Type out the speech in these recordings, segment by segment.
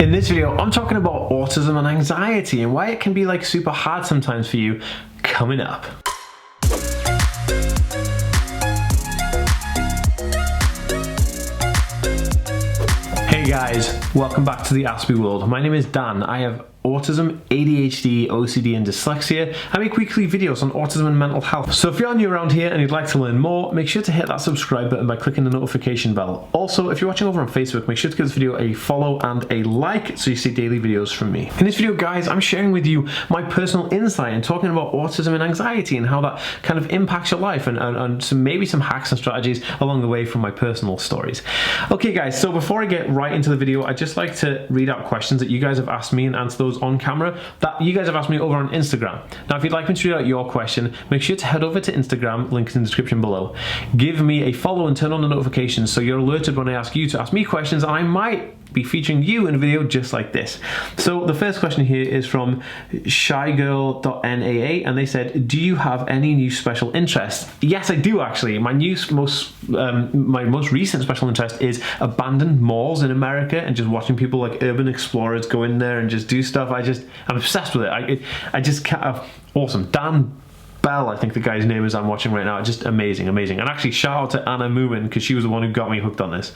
In this video, I'm talking about autism and anxiety and why it can be like super hard sometimes for you. Coming up. Hey guys, welcome back to the AspieWorld. My name is Dan. I have autism, ADHD, OCD and dyslexia. I make weekly videos on autism and mental health. So if you're new around here and you'd like to learn more, make sure to hit that subscribe button by clicking the notification bell. Also, if you're watching over on Facebook, make sure to give this video a follow and a like so you see daily videos from me. In this video, guys, I'm sharing with you my personal insight and talking about autism and anxiety and how that kind of impacts your life and maybe some hacks and strategies along the way from my personal stories. Okay guys, so before I get right into the video, I'd just like to read out questions that you guys have asked me and answer those on camera that you guys have asked me over on Instagram. Now, if you'd like me to read out your question, make sure to head over to Instagram, link in the description below. Give me a follow and turn on the notifications so you're alerted when I ask you to ask me questions, and I might be featuring you in a video just like this. So the first question here is from shygirl.naa, and they said, do you have any new special interests? Yes, I do actually. My most recent special interest is abandoned malls in America and just watching people like urban explorers go in there and just do stuff. I'm obsessed with it. I just can't. Awesome. Dan Bell, I think the guy's name is, I'm watching right now. Just amazing, amazing. And actually shout out to Anna Moomin because she was the one who got me hooked on this.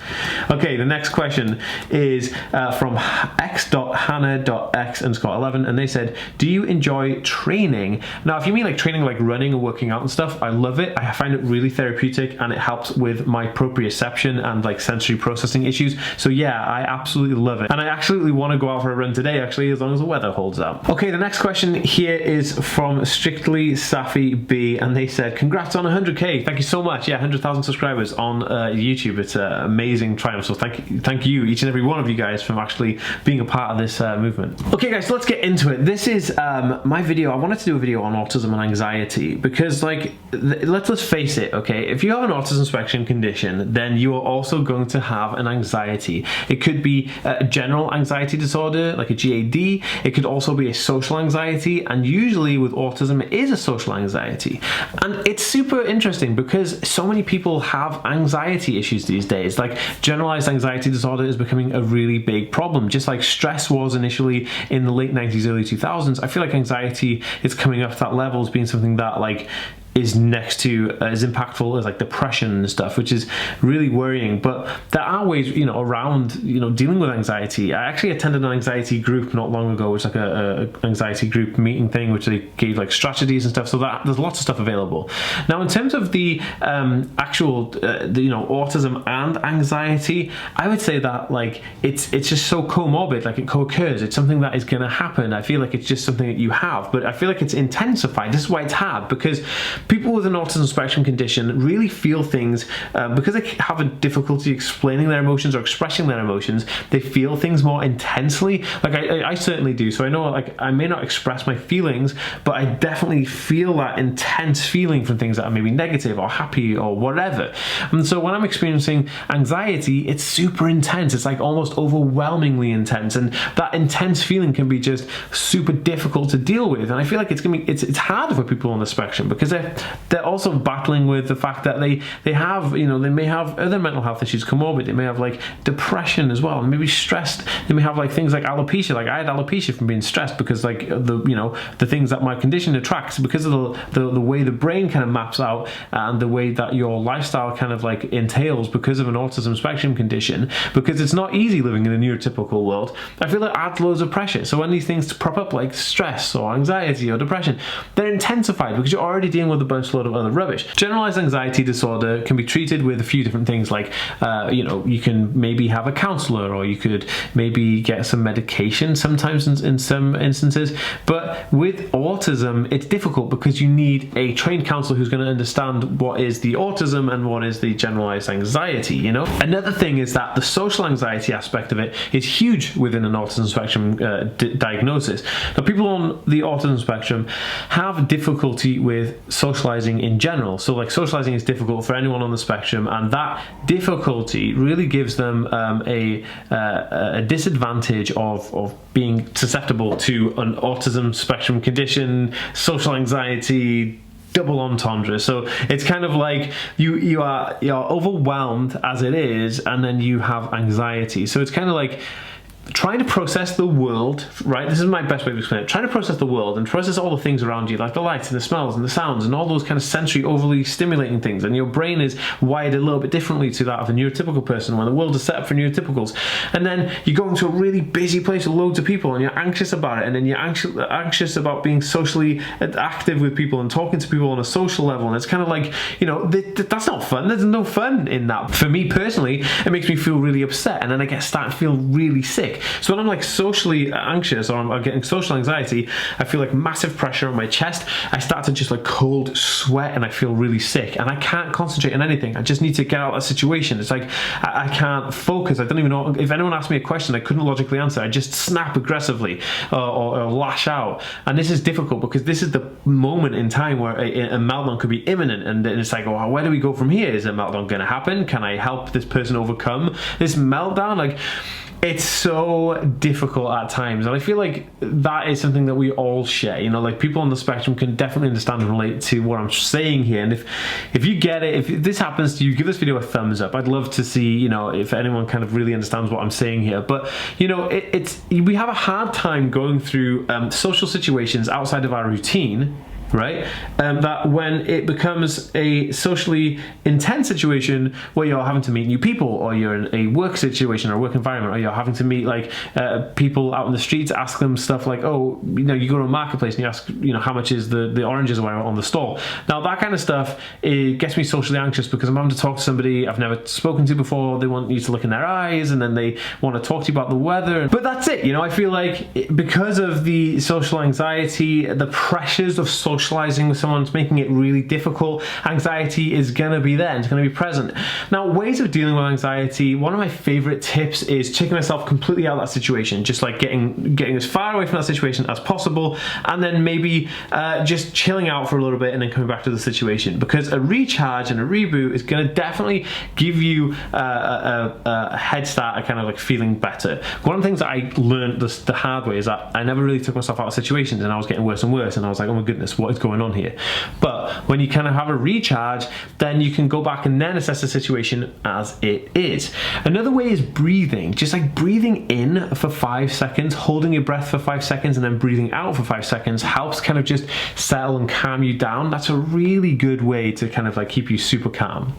Okay, the next question is from x.hannah.x_11, and they said, do you enjoy training? Now, if you mean like training like running or working out and stuff, I love it. I find it really therapeutic and it helps with my proprioception and like sensory processing issues. So yeah, I absolutely love it. And I absolutely want to go out for a run today, actually, as long as the weather holds out. Okay, the next question here is from Strictly Safi B, and they said, congrats on 100k. Thank you so much. Yeah, 100,000 subscribers on YouTube. It's an amazing triumph. So thank you, each and every one of you guys, for actually being a part of this movement. Okay guys, so let's get into it. This is my video. I wanted to do a video on autism and anxiety because, like, let's face it, okay, if you have an autism spectrum condition, then you are also going to have an anxiety. It could be a general anxiety disorder like a GAD. It could also be a social anxiety, and usually with autism it is a social anxiety. And it's super interesting because so many people have anxiety issues these days. Like, generalized anxiety disorder is becoming a really big problem, just like stress was initially in the late 90s, early 2000s. I feel like anxiety is coming up to that level as being something that like is next to as impactful as like depression and stuff, which is really worrying. But there are ways, you know, around, you know, dealing with anxiety. I actually attended an anxiety group not long ago, which is like a anxiety group meeting thing, which they gave like strategies and stuff. So that there's lots of stuff available. Now, in terms of the actual, you know, autism and anxiety, I would say that like it's just so co-morbid, like it co-occurs. It's something that is going to happen. I feel like it's just something that you have, but I feel like it's intensified. This is why it's hard, because people with an autism spectrum condition really feel things because they have a difficulty explaining their emotions or expressing their emotions. They feel things more intensely. Like I certainly do. So I know, like, I may not express my feelings, but I definitely feel that intense feeling from things that are maybe negative or happy or whatever. And so when I'm experiencing anxiety, it's super intense. It's like almost overwhelmingly intense, and that intense feeling can be just super difficult to deal with. And I feel like it's harder for people on the spectrum because they're also battling with the fact that they have, you know, they may have other mental health issues, comorbid. They may have like depression as well, and maybe stressed. They may have like things like alopecia. Like I had alopecia from being stressed because like the things that my condition attracts, because of the way the brain kind of maps out and the way that your lifestyle kind of like entails because of an autism spectrum condition, because it's not easy living in a neurotypical world. I feel it adds loads of pressure. So when these things prop up like stress or anxiety or depression, they're intensified because you're already dealing with a bunch load of other rubbish. Generalized anxiety disorder can be treated with a few different things, like you know, you can maybe have a counselor, or you could maybe get some medication sometimes in some instances. But with autism, it's difficult because you need a trained counselor who's going to understand what is the autism and what is the generalized anxiety, you know. Another thing is that the social anxiety aspect of it is huge within an autism spectrum diagnosis. Now, people on the autism spectrum have difficulty with socializing in general. So like socializing is difficult for anyone on the spectrum, and that difficulty really gives them a disadvantage of being susceptible to an autism spectrum condition, social anxiety, double entendre. So it's kind of like you're overwhelmed as it is, and then you have anxiety. So it's kind of like trying to process the world, right? This is my best way to explain it. Trying to process the world and process all the things around you, like the lights and the smells and the sounds and all those kind of sensory overly stimulating things. And your brain is wired a little bit differently to that of a neurotypical person when the world is set up for neurotypicals. And then you go into a really busy place with loads of people and you're anxious about it. And then you're anxious about being socially active with people and talking to people on a social level. And it's kind of like, you know, that's not fun. There's no fun in that. For me personally, it makes me feel really upset. And then I start to feel really sick. So when I'm like socially anxious or I'm getting social anxiety, I feel like massive pressure on my chest. I start to just like cold sweat and I feel really sick and I can't concentrate on anything. I just need to get out of that situation. It's like I can't focus. I don't even know if anyone asked me a question I couldn't logically answer. I just snap aggressively or lash out. And this is difficult because this is the moment in time where a meltdown could be imminent. And then it's like, oh, where do we go from here? Is a meltdown going to happen? Can I help this person overcome this meltdown? Like, it's so difficult at times, and I feel like that is something that we all share. You know, like people on the spectrum can definitely understand and relate to what I'm saying here. And if you get it, if this happens to you, give this video a thumbs up. I'd love to see, you know, if anyone kind of really understands what I'm saying here. But you know, we have a hard time going through social situations outside of our routine. Right? That when it becomes a socially intense situation where you're having to meet new people, or you're in a work situation or a work environment, or you're having to meet like people out in the streets, ask them stuff like, oh, you know, you go to a marketplace and you ask, you know, how much is the oranges or whatever on the stall. Now that kind of stuff, it gets me socially anxious because I'm having to talk to somebody I've never spoken to before. They want you to look in their eyes and then they want to talk to you about the weather. But that's it, you know, I feel like because of the social anxiety, the pressures of socializing with someone's making it really difficult. Anxiety is gonna be there, it's gonna be present. Now, ways of dealing with anxiety, one of my favorite tips is taking myself completely out of that situation, just like getting as far away from that situation as possible, and then maybe just chilling out for a little bit and then coming back to the situation, because a recharge and a reboot is gonna definitely give you a head start at kind of like feeling better. One of the things that I learned the hard way is that I never really took myself out of situations, and I was getting worse and worse, and I was like, oh my goodness, what is going on here? But when you kind of have a recharge, then you can go back and then assess the situation as it is. Another way is breathing, just like breathing in for 5 seconds, holding your breath for 5 seconds, and then breathing out for 5 seconds helps kind of just settle and calm you down. That's a really good way to kind of like keep you super calm.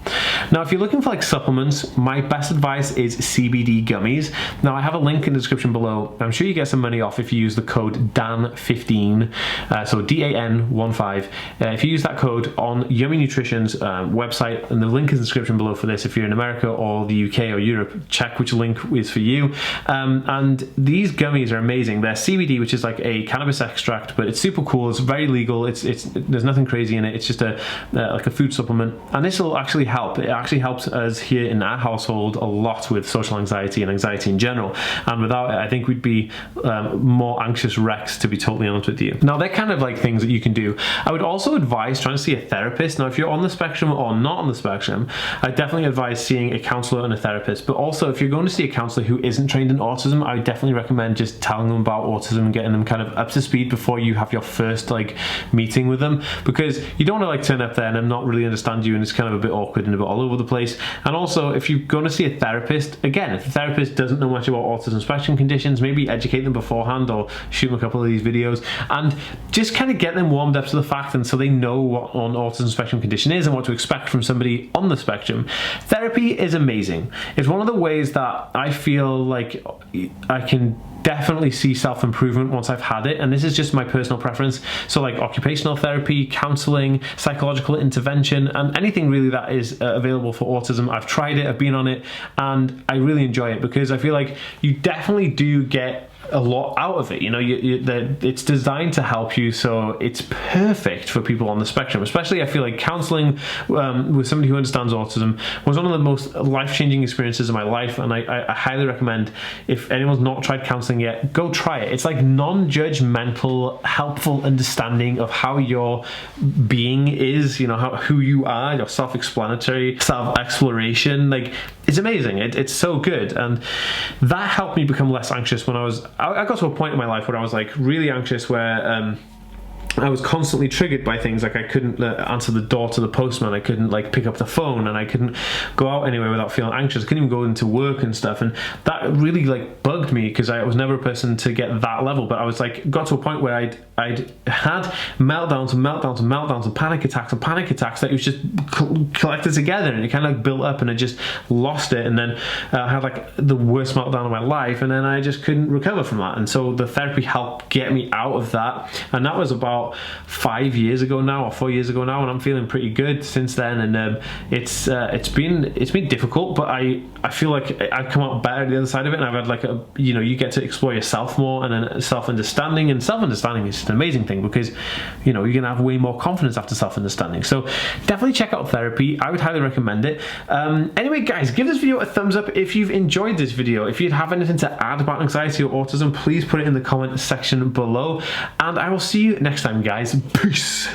Now, if you're looking for like supplements, my best advice is CBD gummies. Now, I have a link in the description below. I'm sure you get some money off if you use the code DAN15, so DAN15. If you use that code on Yummy Nutrition's website, and the link is in the description below for this, if you're in America or the UK or Europe, check which link is for you. And these gummies are amazing. They're CBD, which is like a cannabis extract, but it's super cool. It's very legal. There's nothing crazy in it. It's just like a food supplement, and this will actually help. It actually helps us here in our household a lot with social anxiety and anxiety in general. And without it, I think we'd be more anxious wrecks, to be totally honest with you. Now, they're kind of like things that you can do. I would also advise trying to see a therapist. Now, if you're on the spectrum or not on the spectrum, I definitely advise seeing a counselor and a therapist. But also, if you're going to see a counselor who isn't trained in autism, I would definitely recommend just telling them about autism and getting them kind of up to speed before you have your first like meeting with them, because you don't want to like turn up there and them not really understand you, and it's kind of a bit awkward and a bit all over the place. And also, if you're going to see a therapist, again, if the therapist doesn't know much about autism spectrum conditions, maybe educate them beforehand or shoot them a couple of these videos and just kind of get them warmed up to the fact, and so they know what an autism spectrum condition is and what to expect from somebody on the spectrum. Therapy is amazing. It's one of the ways that I feel like I can definitely see self-improvement once I've had it, and this is just my personal preference. So like occupational therapy, counseling, psychological intervention, and anything really that is available for autism. I've tried it, I've been on it, and I really enjoy it because I feel like you definitely do get a lot out of it. You know, it's designed to help you, so it's perfect for people on the spectrum. Especially, I feel like counseling with somebody who understands autism was one of the most life-changing experiences of my life, and I highly recommend, if anyone's not tried counseling yet, go try it. It's like non-judgmental, helpful understanding of how your being is, you know, who you are, your self-explanatory, self-exploration. Like, it's amazing. It's so good, and that helped me become less anxious when I got to a point in my life where I was like really anxious, where I was constantly triggered by things like I couldn't answer the door to the postman, I couldn't like pick up the phone, and I couldn't go out anywhere without feeling anxious. I couldn't even go into work and stuff, and that really like bugged me because I was never a person to get that level. But I was like, got to a point where I'd had meltdowns and panic attacks that it was just collected together, and it kind of like built up, and I just lost it, and then I had like the worst meltdown of my life, and then I just couldn't recover from that. And so the therapy helped get me out of that, and that was about 5 years ago now, or 4 years ago now, and I'm feeling pretty good since then. And it's been difficult, but I feel like I've come out better at the other side of it, and I've had like you get to explore yourself more, and then self-understanding is just an amazing thing, because you're gonna have way more confidence after self-understanding. So definitely check out therapy. I would highly recommend it. Anyway guys, give this video a thumbs up if you've enjoyed this video. If you have anything to add about anxiety or autism, please put it in the comment section below, and I will see you next time guys. Peace.